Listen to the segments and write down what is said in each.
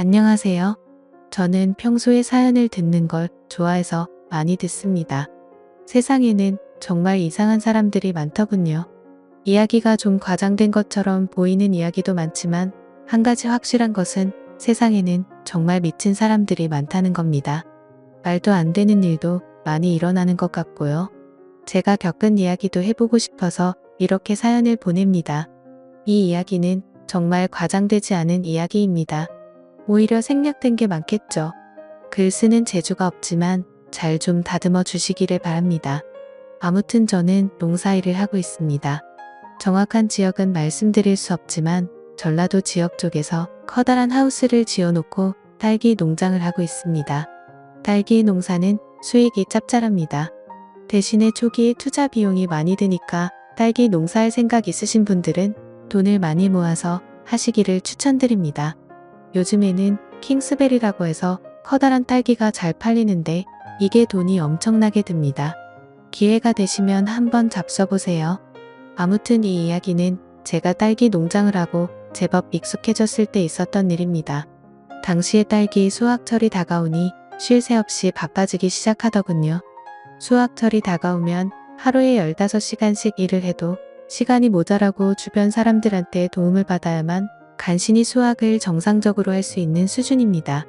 안녕하세요. 저는 평소에 사연을 듣는 걸 좋아해서 많이 듣습니다. 세상에는 정말 이상한 사람들이 많더군요. 이야기가 좀 과장된 것처럼 보이는 이야기도 많지만 한 가지 확실한 것은 세상에는 정말 미친 사람들이 많다는 겁니다. 말도 안 되는 일도 많이 일어나는 것 같고요. 제가 겪은 이야기도 해보고 싶어서 이렇게 사연을 보냅니다. 이 이야기는 정말 과장되지 않은 이야기입니다. 오히려 생략된 게 많겠죠. 글 쓰는 재주가 없지만 잘 좀 다듬어 주시기를 바랍니다. 아무튼 저는 농사일을 하고 있습니다. 정확한 지역은 말씀드릴 수 없지만 전라도 지역 쪽에서 커다란 하우스를 지어놓고 딸기 농장을 하고 있습니다. 딸기 농사는 수익이 짭짤합니다. 대신에 초기에 투자 비용이 많이 드니까 딸기 농사할 생각 있으신 분들은 돈을 많이 모아서 하시기를 추천드립니다. 요즘에는 킹스베리라고 해서 커다란 딸기가 잘 팔리는데 이게 돈이 엄청나게 듭니다. 기회가 되시면 한번 잡숴보세요. 아무튼 이 이야기는 제가 딸기 농장을 하고 제법 익숙해졌을 때 있었던 일입니다. 당시에 딸기 수확철이 다가오니 쉴 새 없이 바빠지기 시작하더군요. 수확철이 다가오면 하루에 15시간씩 일을 해도 시간이 모자라고 주변 사람들한테 도움을 받아야만 간신히 수확을 정상적으로 할 수 있는 수준입니다.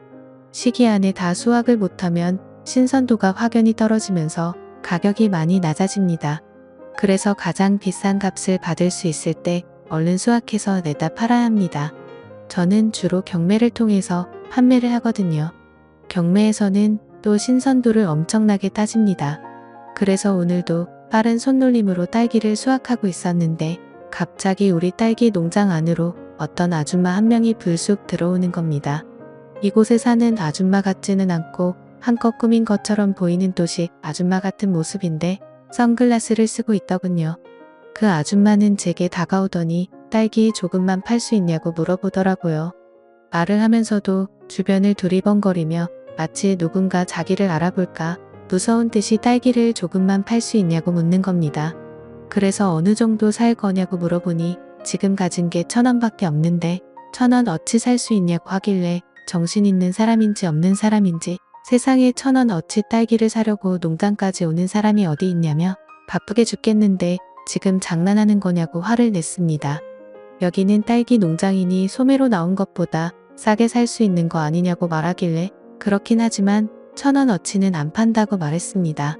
시기 안에 다 수확을 못하면 신선도가 확연히 떨어지면서 가격이 많이 낮아집니다. 그래서 가장 비싼 값을 받을 수 있을 때 얼른 수확해서 내다 팔아야 합니다. 저는 주로 경매를 통해서 판매를 하거든요. 경매에서는 또 신선도를 엄청나게 따집니다. 그래서 오늘도 빠른 손놀림으로 딸기를 수확하고 있었는데 갑자기 우리 딸기 농장 안으로 어떤 아줌마 한 명이 불쑥 들어오는 겁니다. 이곳에 사는 아줌마 같지는 않고 한껏 꾸민 것처럼 보이는 도시 아줌마 같은 모습인데 선글라스를 쓰고 있더군요. 그 아줌마는 제게 다가오더니 딸기 조금만 팔 수 있냐고 물어보더라고요. 말을 하면서도 주변을 두리번거리며 마치 누군가 자기를 알아볼까 무서운 듯이 딸기를 조금만 팔 수 있냐고 묻는 겁니다. 그래서 어느 정도 살 거냐고 물어보니 지금 가진 게 1,000원밖에 없는데 1,000원 어치 살 수 있냐고 하길래 정신 있는 사람인지 없는 사람인지 세상에 1,000원 어치 딸기를 사려고 농장까지 오는 사람이 어디 있냐며 바쁘게 죽겠는데 지금 장난하는 거냐고 화를 냈습니다. 여기는 딸기 농장이니 소매로 나온 것보다 싸게 살 수 있는 거 아니냐고 말하길래 그렇긴 하지만 1,000원 어치는 안 판다고 말했습니다.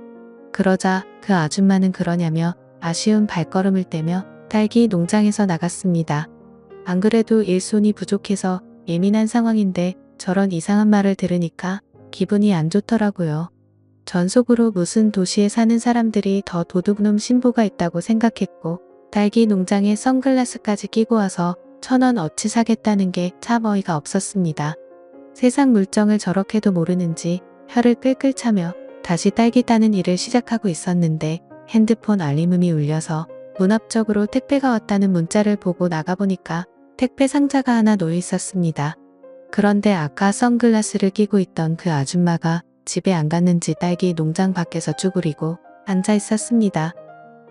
그러자 그 아줌마는 그러냐며 아쉬운 발걸음을 떼며 딸기 농장에서 나갔습니다. 안 그래도 일손이 부족해서 예민한 상황인데 저런 이상한 말을 들으니까 기분이 안 좋더라고요. 전 속으로 무슨 도시에 사는 사람들이 더 도둑놈 신보가 있다고 생각했고 딸기 농장에 선글라스까지 끼고 와서 1,000원 어치 사겠다는 게 참 어이가 없었습니다. 세상 물정을 저렇게도 모르는지 혀를 끌끌 차며 다시 딸기 따는 일을 시작하고 있었는데 핸드폰 알림음이 울려서 문 앞쪽으로 택배가 왔다는 문자를 보고 나가보니까 택배 상자가 하나 놓여 있었습니다. 그런데 아까 선글라스를 끼고 있던 그 아줌마가 집에 안 갔는지 딸기 농장 밖에서 쭈그리고 앉아 있었습니다.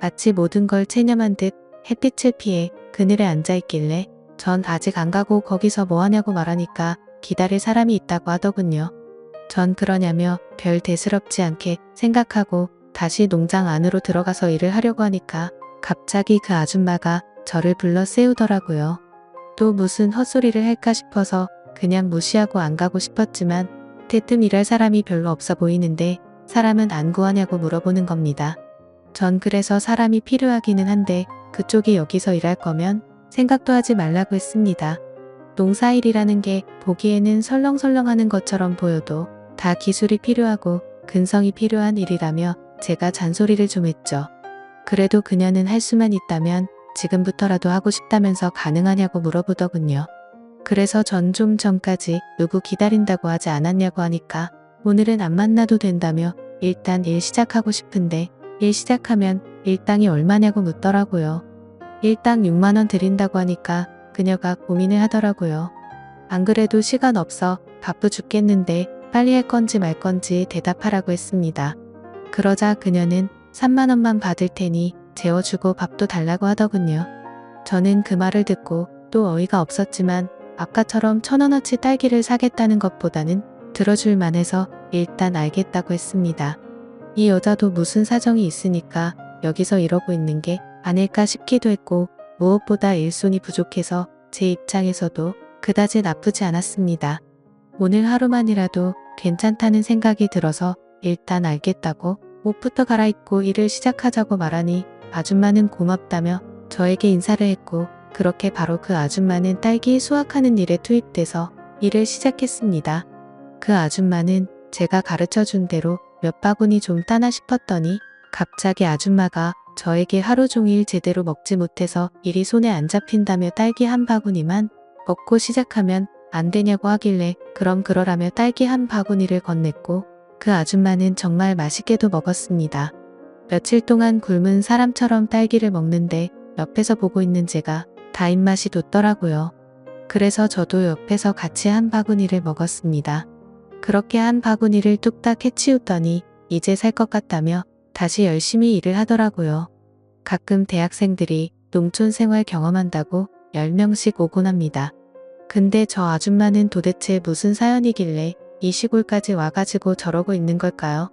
마치 모든 걸 체념한 듯 햇빛을 피해 그늘에 앉아 있길래 전 아직 안 가고 거기서 뭐 하냐고 말하니까 기다릴 사람이 있다고 하더군요. 전 그러냐며 별 대수롭지 않게 생각하고 다시 농장 안으로 들어가서 일을 하려고 하니까 갑자기 그 아줌마가 저를 불러 세우더라고요. 또 무슨 헛소리를 할까 싶어서 그냥 무시하고 안 가고 싶었지만 대뜸 일할 사람이 별로 없어 보이는데 사람은 안 구하냐고 물어보는 겁니다. 전 그래서 사람이 필요하기는 한데 그쪽이 여기서 일할 거면 생각도 하지 말라고 했습니다. 농사일이라는 게 보기에는 설렁설렁하는 것처럼 보여도 다 기술이 필요하고 근성이 필요한 일이라며 제가 잔소리를 좀 했죠. 그래도 그녀는 할 수만 있다면 지금부터라도 하고 싶다면서 가능하냐고 물어보더군요. 그래서 전 좀 전까지 누구 기다린다고 하지 않았냐고 하니까 오늘은 안 만나도 된다며 일단 일 시작하고 싶은데 일 시작하면 일당이 얼마냐고 묻더라고요. 일당 6만원 드린다고 하니까 그녀가 고민을 하더라고요. 안 그래도 시간 없어 바쁘 죽겠는데 빨리 할 건지 말 건지 대답하라고 했습니다. 그러자 그녀는 3만원만 받을 테니 재워주고 밥도 달라고 하더군요. 저는 그 말을 듣고 또 어이가 없었지만 아까처럼 1,000원어치 딸기를 사겠다는 것보다는 들어줄 만해서 일단 알겠다고 했습니다. 이 여자도 무슨 사정이 있으니까 여기서 이러고 있는 게 아닐까 싶기도 했고 무엇보다 일손이 부족해서 제 입장에서도 그다지 나쁘지 않았습니다. 오늘 하루만이라도 괜찮다는 생각이 들어서 일단 알겠다고 옷부터 갈아입고 일을 시작하자고 말하니 아줌마는 고맙다며 저에게 인사를 했고 그렇게 바로 그 아줌마는 딸기 수확하는 일에 투입돼서 일을 시작했습니다. 그 아줌마는 제가 가르쳐준 대로 몇 바구니 좀 따나 싶었더니 갑자기 아줌마가 저에게 하루 종일 제대로 먹지 못해서 일이 손에 안 잡힌다며 딸기 한 바구니만 먹고 시작하면 안 되냐고 하길래 그럼 그러라며 딸기 한 바구니를 건넸고 그 아줌마는 정말 맛있게도 먹었습니다. 며칠 동안 굶은 사람처럼 딸기를 먹는데 옆에서 보고 있는 제가 다 입맛이 돋더라고요. 그래서 저도 옆에서 같이 한 바구니를 먹었습니다. 그렇게 한 바구니를 뚝딱 해치웠더니 이제 살 것 같다며 다시 열심히 일을 하더라고요. 가끔 대학생들이 농촌 생활 경험한다고 10명씩 오곤 합니다. 근데 저 아줌마는 도대체 무슨 사연이길래 이 시골까지 와가지고 저러고 있는 걸까요?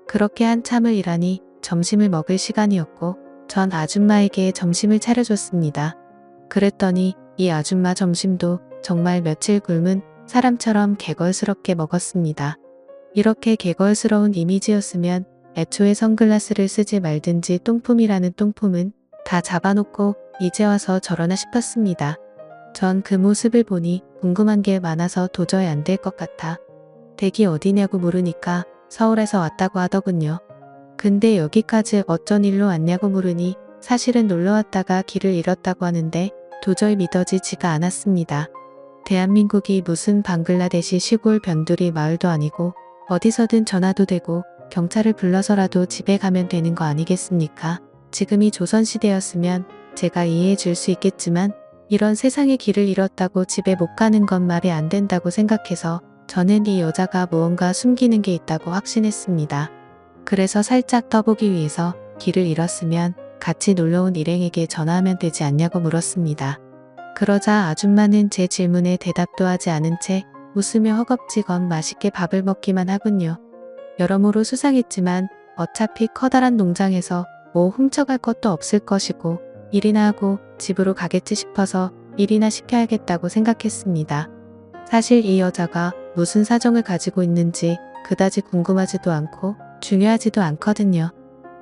그렇게 한참을 일하니 점심을 먹을 시간이었고 전 아줌마에게 점심을 차려줬습니다. 그랬더니 이 아줌마 점심도 정말 며칠 굶은 사람처럼 개걸스럽게 먹었습니다. 이렇게 개걸스러운 이미지였으면 애초에 선글라스를 쓰지 말든지 똥품이라는 똥품은 다 잡아놓고 이제 와서 저러나 싶었습니다. 전 그 모습을 보니 궁금한 게 많아서 도저히 안 될 것 같아 댁이 어디냐고 물으니까 서울에서 왔다고 하더군요. 근데 여기까지 어쩐 일로 왔냐고 물으니 사실은 놀러 왔다가 길을 잃었다고 하는데 도저히 믿어지지가 않았습니다. 대한민국이 무슨 방글라데시 시골 변두리 마을도 아니고 어디서든 전화도 되고 경찰을 불러서라도 집에 가면 되는 거 아니겠습니까? 지금이 조선시대였으면 제가 이해해 줄 수 있겠지만 이런 세상에 길을 잃었다고 집에 못 가는 건 말이 안 된다고 생각해서 저는 이 여자가 무언가 숨기는 게 있다고 확신했습니다. 그래서 살짝 떠보기 위해서 길을 잃었으면 같이 놀러온 일행에게 전화하면 되지 않냐고 물었습니다. 그러자 아줌마는 제 질문에 대답도 하지 않은 채 웃으며 허겁지겁 맛있게 밥을 먹기만 하군요. 여러모로 수상했지만 어차피 커다란 농장에서 뭐 훔쳐갈 것도 없을 것이고 일이나 하고 집으로 가겠지 싶어서 일이나 시켜야겠다고 생각했습니다. 사실 이 여자가 무슨 사정을 가지고 있는지 그다지 궁금하지도 않고 중요하지도 않거든요.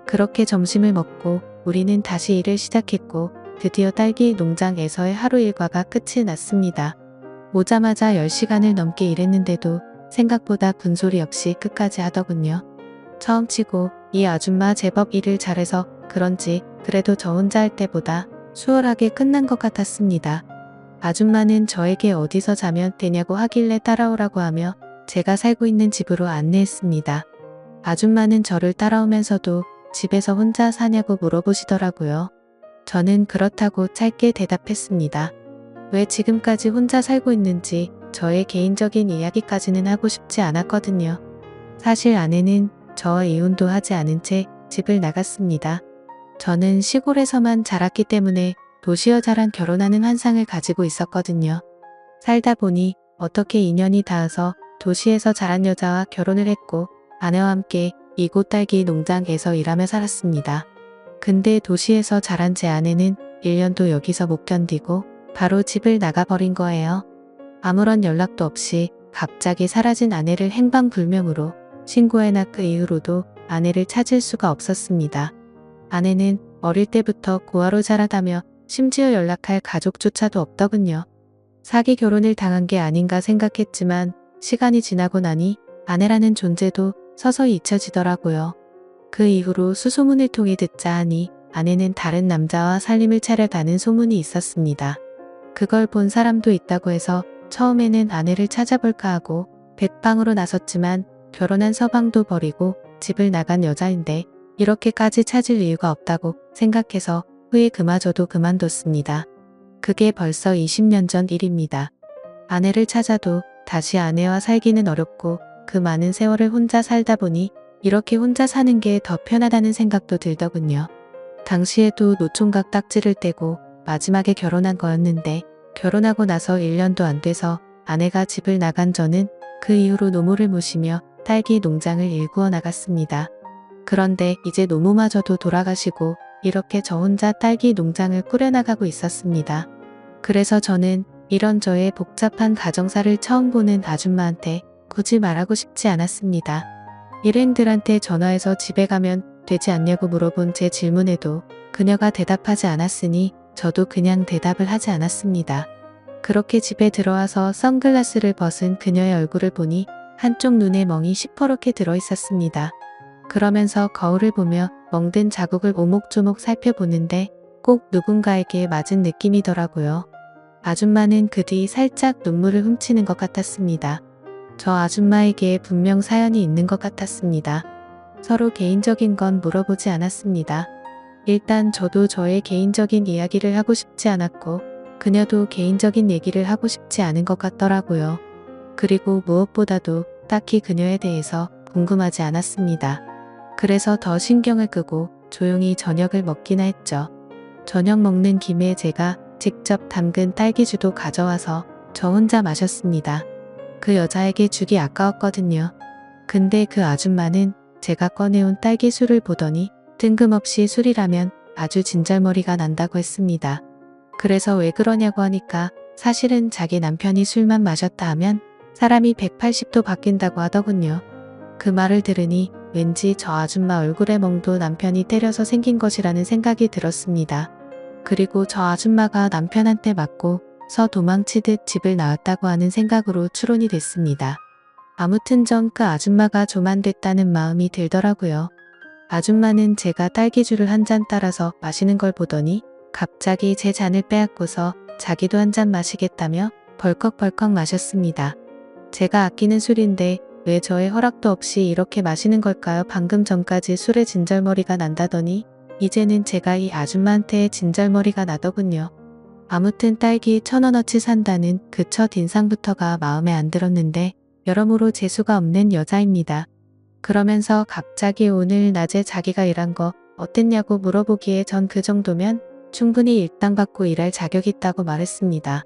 그렇게 점심을 먹고 우리는 다시 일을 시작했고 드디어 딸기 농장에서의 하루 일과가 끝이 났습니다. 오자마자 10시간을 넘게 일했는데도 생각보다 군소리 없이 끝까지 하더군요. 처음 치고 이 아줌마 제법 일을 잘해서 그런지 그래도 저 혼자 할 때보다 수월하게 끝난 것 같았습니다. 아줌마는 저에게 어디서 자면 되냐고 하길래 따라오라고 하며 제가 살고 있는 집으로 안내했습니다. 아줌마는 저를 따라오면서도 집에서 혼자 사냐고 물어보시더라고요. 저는 그렇다고 짧게 대답했습니다. 왜 지금까지 혼자 살고 있는지 저의 개인적인 이야기까지는 하고 싶지 않았거든요. 사실 아내는 저와 이혼도 하지 않은 채 집을 나갔습니다. 저는 시골에서만 자랐기 때문에 도시 여자랑 결혼하는 환상을 가지고 있었거든요. 살다 보니 어떻게 인연이 닿아서 도시에서 자란 여자와 결혼을 했고 아내와 함께 이곳 딸기 농장에서 일하며 살았습니다. 근데 도시에서 자란 제 아내는 1년도 여기서 못 견디고 바로 집을 나가버린 거예요. 아무런 연락도 없이 갑자기 사라진 아내를 행방불명으로 신고해놔 그 이후로도 아내를 찾을 수가 없었습니다. 아내는 어릴 때부터 고아로 자라다며 심지어 연락할 가족조차도 없더군요. 사기 결혼을 당한 게 아닌가 생각했지만 시간이 지나고 나니 아내라는 존재도 서서히 잊혀지더라고요. 그 이후로 수소문을 통해 듣자 하니 아내는 다른 남자와 살림을 차려다는 소문이 있었습니다. 그걸 본 사람도 있다고 해서 처음에는 아내를 찾아볼까 하고 백방으로 나섰지만 결혼한 서방도 버리고 집을 나간 여자인데 이렇게까지 찾을 이유가 없다고 생각해서 후에 그마저도 그만뒀습니다. 그게 벌써 20년 전 일입니다. 아내를 찾아도 다시 아내와 살기는 어렵고 그 많은 세월을 혼자 살다 보니 이렇게 혼자 사는 게 더 편하다는 생각도 들더군요. 당시에도 노총각 딱지를 떼고 마지막에 결혼한 거였는데 결혼하고 나서 1년도 안 돼서 아내가 집을 나간 저는 그 이후로 노모를 모시며 딸기 농장을 일구어 나갔습니다. 그런데 이제 노모마저도 돌아가시고 이렇게 저 혼자 딸기 농장을 꾸려나가고 있었습니다. 그래서 저는 이런 저의 복잡한 가정사를 처음 보는 아줌마한테 굳이 말하고 싶지 않았습니다. 일행들한테 전화해서 집에 가면 되지 않냐고 물어본 제 질문에도 그녀가 대답하지 않았으니 저도 그냥 대답을 하지 않았습니다. 그렇게 집에 들어와서 선글라스를 벗은 그녀의 얼굴을 보니 한쪽 눈에 멍이 시퍼렇게 들어 있었습니다. 그러면서 거울을 보며 멍든 자국을 오목조목 살펴보는데 꼭 누군가에게 맞은 느낌이더라고요. 아줌마는 그 뒤 살짝 눈물을 훔치는 것 같았습니다. 저 아줌마에게 분명 사연이 있는 것 같았습니다. 서로 개인적인 건 물어보지 않았습니다. 일단 저도 저의 개인적인 이야기를 하고 싶지 않았고 그녀도 개인적인 얘기를 하고 싶지 않은 것 같더라고요. 그리고 무엇보다도 딱히 그녀에 대해서 궁금하지 않았습니다. 그래서 더 신경을 끄고 조용히 저녁을 먹기나 했죠. 저녁 먹는 김에 제가 직접 담근 딸기주도 가져와서 저 혼자 마셨습니다. 그 여자에게 주기 아까웠거든요. 근데 그 아줌마는 제가 꺼내온 딸기술을 보더니 뜬금없이 술이라면 아주 진절머리가 난다고 했습니다. 그래서 왜 그러냐고 하니까 사실은 자기 남편이 술만 마셨다 하면 사람이 180도 바뀐다고 하더군요. 그 말을 들으니 왠지 저 아줌마 얼굴의 멍도 남편이 때려서 생긴 것이라는 생각이 들었습니다. 그리고 저 아줌마가 남편한테 맞고서 도망치듯 집을 나왔다고 하는 생각으로 추론이 됐습니다. 아무튼 전 그 아줌마가 좀 안 됐다는 마음이 들더라고요. 아줌마는 제가 딸기주를 한 잔 따라서 마시는 걸 보더니 갑자기 제 잔을 빼앗고서 자기도 한 잔 마시겠다며 벌컥벌컥 마셨습니다. 제가 아끼는 술인데 왜 저의 허락도 없이 이렇게 마시는 걸까요? 방금 전까지 술에 진절머리가 난다더니 이제는 제가 이 아줌마한테 진절머리가 나더군요. 아무튼 딸기 1,000원어치 산다는 그 첫 인상부터가 마음에 안 들었는데 여러모로 재수가 없는 여자입니다. 그러면서 갑자기 오늘 낮에 자기가 일한 거 어땠냐고 물어보기에 전 그 정도면 충분히 일당받고 일할 자격이 있다고 말했습니다.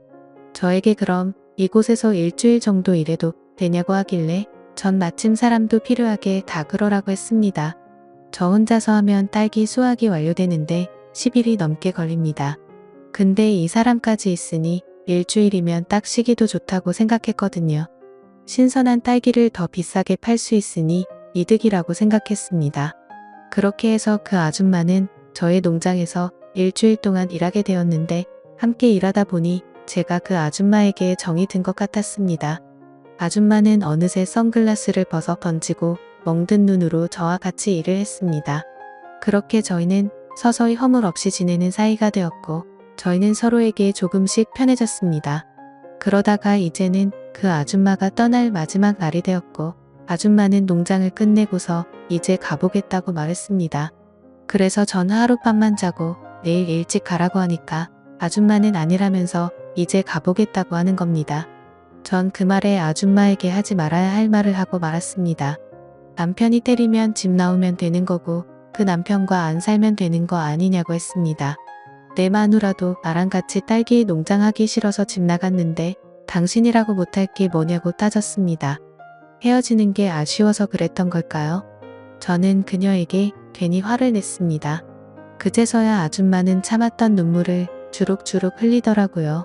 저에게 그럼 이곳에서 일주일 정도 일해도 되냐고 하길래 전 마침 사람도 필요하게 다 그러라고 했습니다. 저 혼자서 하면 딸기 수확이 완료되는데 10일이 넘게 걸립니다. 근데 이 사람까지 있으니 일주일이면 딱 쉬기도 좋다고 생각했거든요. 신선한 딸기를 더 비싸게 팔 수 있으니 이득이라고 생각했습니다. 그렇게 해서 그 아줌마는 저의 농장에서 일주일 동안 일하게 되었는데 함께 일하다 보니 제가 그 아줌마에게 정이 든 것 같았습니다. 아줌마는 어느새 선글라스를 벗어 던지고 멍든 눈으로 저와 같이 일을 했습니다. 그렇게 저희는 서서히 허물 없이 지내는 사이가 되었고 저희는 서로에게 조금씩 편해졌습니다. 그러다가 이제는 그 아줌마가 떠날 마지막 날이 되었고 아줌마는 농장을 끝내고서 이제 가보겠다고 말했습니다. 그래서 전 하룻밤만 자고 내일 일찍 가라고 하니까 아줌마는 아니라면서 이제 가보겠다고 하는 겁니다. 전 그 말에 아줌마에게 하지 말아야 할 말을 하고 말았습니다. 남편이 때리면 집 나오면 되는 거고 그 남편과 안 살면 되는 거 아니냐고 했습니다. 내 마누라도 나랑 같이 딸기 농장하기 싫어서 집 나갔는데 당신이라고 못할 게 뭐냐고 따졌습니다. 헤어지는 게 아쉬워서 그랬던 걸까요? 저는 그녀에게 괜히 화를 냈습니다. 그제서야 아줌마는 참았던 눈물을 주룩주룩 흘리더라고요.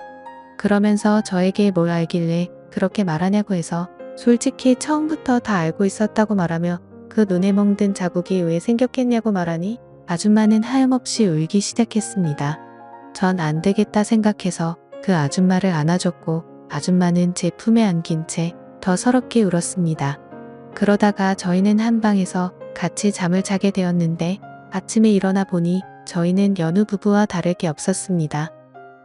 그러면서 저에게 뭘 알길래 그렇게 말하냐고 해서 솔직히 처음부터 다 알고 있었다고 말하며 그 눈에 멍든 자국이 왜 생겼겠냐고 말하니 아줌마는 하염없이 울기 시작했습니다. 전 안 되겠다 생각해서 그 아줌마를 안아줬고 아줌마는 제 품에 안긴 채 더 서럽게 울었습니다. 그러다가 저희는 한 방에서 같이 잠을 자게 되었는데 아침에 일어나 보니 저희는 여느 부부와 다를 게 없었습니다.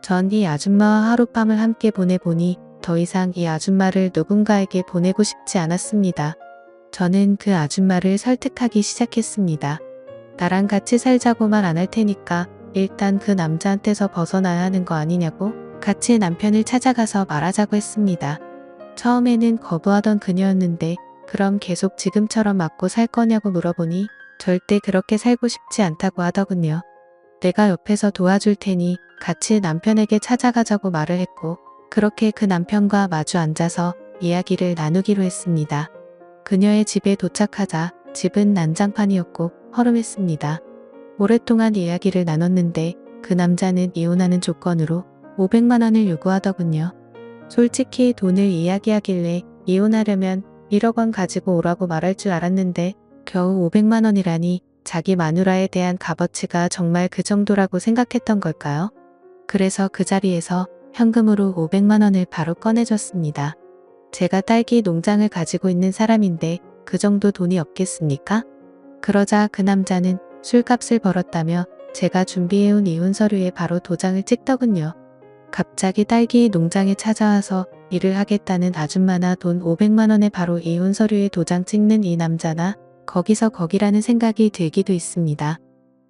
전 이 아줌마와 하룻밤을 함께 보내보니 더 이상 이 아줌마를 누군가에게 보내고 싶지 않았습니다. 저는 그 아줌마를 설득하기 시작했습니다. 나랑 같이 살자고 말 안 할 테니까 일단 그 남자한테서 벗어나야 하는 거 아니냐고 같이 남편을 찾아가서 말하자고 했습니다. 처음에는 거부하던 그녀였는데 그럼 계속 지금처럼 맞고 살 거냐고 물어보니 절대 그렇게 살고 싶지 않다고 하더군요. 내가 옆에서 도와줄 테니 같이 남편에게 찾아가자고 말을 했고 그렇게 그 남편과 마주 앉아서 이야기를 나누기로 했습니다. 그녀의 집에 도착하자 집은 난장판이었고 허름했습니다. 오랫동안 이야기를 나눴는데 그 남자는 이혼하는 조건으로 500만 원을 요구하더군요. 솔직히 돈을 이야기하길래 이혼하려면 1억 원 가지고 오라고 말할 줄 알았는데 겨우 500만 원이라니 자기 마누라에 대한 값어치가 정말 그 정도라고 생각했던 걸까요? 그래서 그 자리에서 현금으로 500만 원을 바로 꺼내줬습니다. 제가 딸기 농장을 가지고 있는 사람인데 그 정도 돈이 없겠습니까? 그러자 그 남자는 술값을 벌었다며 제가 준비해온 이혼 서류에 바로 도장을 찍더군요. 갑자기 딸기 농장에 찾아와서 일을 하겠다는 아줌마나 돈 500만 원에 바로 이혼 서류에 도장 찍는 이 남자나 거기서 거기라는 생각이 들기도 있습니다.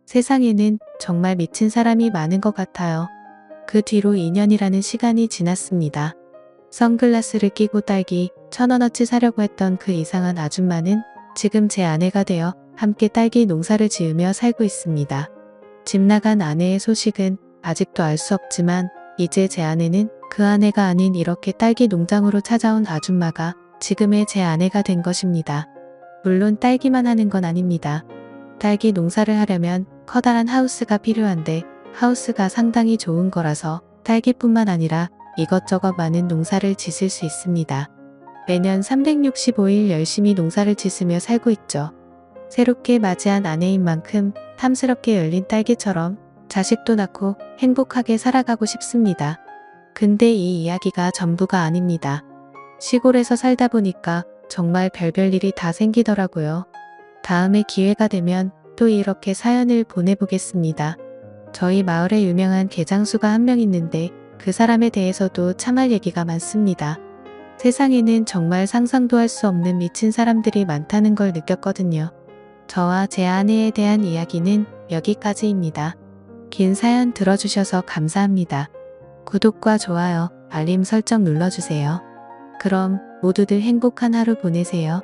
세상에는 정말 미친 사람이 많은 것 같아요. 그 뒤로 2년이라는 시간이 지났습니다. 선글라스를 끼고 딸기 1,000원어치 사려고 했던 그 이상한 아줌마는 지금 제 아내가 되어 함께 딸기 농사를 지으며 살고 있습니다. 집 나간 아내의 소식은 아직도 알 수 없지만 이제 제 아내는 그 아내가 아닌 이렇게 딸기 농장으로 찾아온 아줌마가 지금의 제 아내가 된 것입니다. 물론 딸기만 하는 건 아닙니다. 딸기 농사를 하려면 커다란 하우스가 필요한데 하우스가 상당히 좋은 거라서 딸기뿐만 아니라 이것저것 많은 농사를 짓을 수 있습니다. 매년 365일 열심히 농사를 짓으며 살고 있죠. 새롭게 맞이한 아내인 만큼 탐스럽게 열린 딸기처럼 자식도 낳고 행복하게 살아가고 싶습니다. 근데 이 이야기가 전부가 아닙니다. 시골에서 살다 보니까 정말 별별 일이 다 생기더라고요. 다음에 기회가 되면 또 이렇게 사연을 보내보겠습니다. 저희 마을에 유명한 개장수가 한 명 있는데 그 사람에 대해서도 참할 얘기가 많습니다. 세상에는 정말 상상도 할 수 없는 미친 사람들이 많다는 걸 느꼈거든요. 저와 제 아내에 대한 이야기는 여기까지입니다. 긴 사연 들어주셔서 감사합니다. 구독과 좋아요, 알림 설정 눌러주세요. 그럼 모두들 행복한 하루 보내세요.